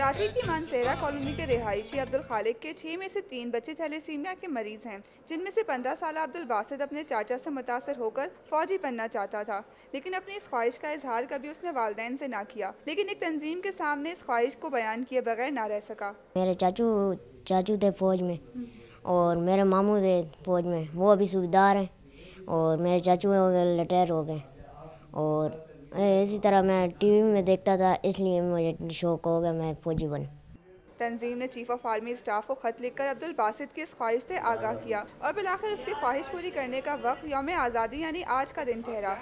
कराची की मानसेरा कॉलोनी के रिहायशी अब्दुल खालिक के 6 में से 3 बच्चे थैलेसीमिया के मरीज हैं, जिनमें से 15 साल अब्दुल बासित अपने चाचा से मुतासर होकर फौजी बनना चाहता था, लेकिन अपनी इस ख्वाहिश का इजहार कभी उसने वालिदैन से ना किया, लेकिन एक तंजीम के सामने इस ख्वाहिश को बयान किए बगैर ना रह सका। मेरे चाचू थे फौज में और मेरे मामू थे फौज में, वो अभी सूबेदार हैं और मेरे चाचू रिटायर हो गए। और इसी तरह मैं टीवी में देखता था, इसलिए मुझे शौक़ हो गया मैं फौजी बनूं। तंजीम ने चीफ ऑफ आर्मी स्टाफ को खत लिखकर अब्दुल बासित की इस ख्वाहिश से आगाह किया और बिलाखिर उसकी ख्वाहिश पूरी करने का वक्त यौम आज़ादी यानी आज का दिन ठहरा।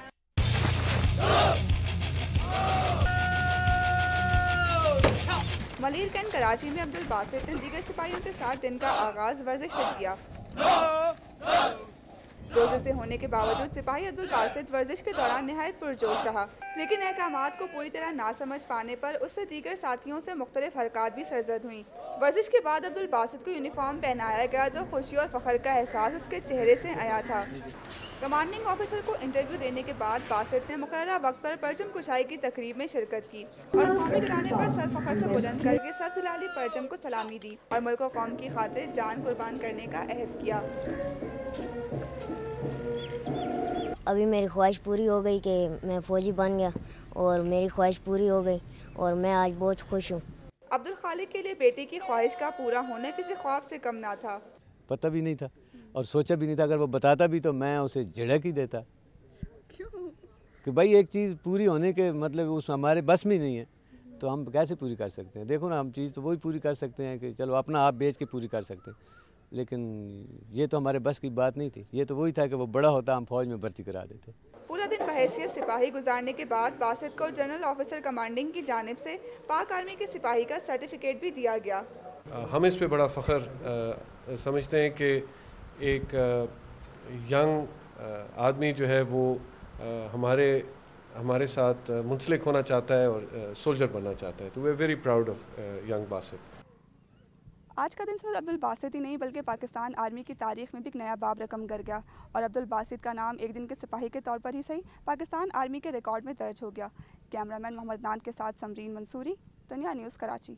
मलिर कैंट कराची में अब्दुल बासित ने दीगर सिपाहियों के साथ दिन का आगाज वर्जिश से किया। रोजे से होने के बावजूद सिपाही अब्दुल बासित वर्जिश के दौरान निहायत पुरजोश रहा, लेकिन अहकामात को पूरी तरह ना समझ पाने पर उससे दीगर साथियों से मुख्तलिफ हरकत भी सरजद हुई। वर्जिश के बाद अब्दुल बासित को यूनिफॉर्म पहनाया गया तो खुशी और फख्र का एहसास उसके चेहरे से आया था। कमांडिंग ऑफिसर को इंटरव्यू देने के बाद बासित ने मुकर्ररा वक्त पर परचम कुशाई की तकरीब में शिरकत की और कौमी घराने पर सर फख्र से बुलंद करके सब्ज़-लाली परचम को सलामी दी और मुल्क और कौम की खातिर जान कुर्बान करने का अहद किया। अभी मेरी ख्वाहिश पूरी हो गई कि मैं फ़ौजी बन गया और मेरी ख्वाहिश पूरी हो गई और मैं आज बहुत खुश हूँ। अब्दुल खालिक के लिए बेटे की ख्वाहिश का पूरा होना किसी ख्वाब से कम ना था। पता भी नहीं था और सोचा भी नहीं था, अगर वो बताता भी तो मैं उसे झिड़क ही देता। क्यों? कि भाई एक चीज़ पूरी होने के मतलब उस हमारे बस में नहीं है तो हम कैसे पूरी कर सकते हैं। देखो ना, हम चीज़ तो वही पूरी कर सकते हैं कि चलो अपना आप बेच के पूरी कर सकते हैं, लेकिन ये तो हमारे बस की बात नहीं थी। ये तो वही था कि वो बड़ा होता हम फौज में भर्ती करा देते। पूरा दिन बहैसियत सिपाही गुजारने के बाद बासित को जनरल ऑफिसर कमांडिंग की जानिब से पाक आर्मी के सिपाही का सर्टिफिकेट भी दिया गया। हम इस पे बड़ा फ़ख्र समझते हैं कि एक यंग आदमी जो है वो हमारे साथ मुंसलिक होना चाहता है और सोल्जर बनना चाहता है, तो we are very proud of young Basit. आज का दिन सिर्फ अब्दुल बासित ही नहीं बल्कि पाकिस्तान आर्मी की तारीख में भी एक नया बाब रकम कर गया और अब्दुल बासित का नाम एक दिन के सिपाही के तौर पर ही सही पाकिस्तान आर्मी के रिकॉर्ड में दर्ज हो गया। कैमरामैन मोहम्मद नान के साथ समरीन मंसूरी, दुनिया न्यूज़, कराची।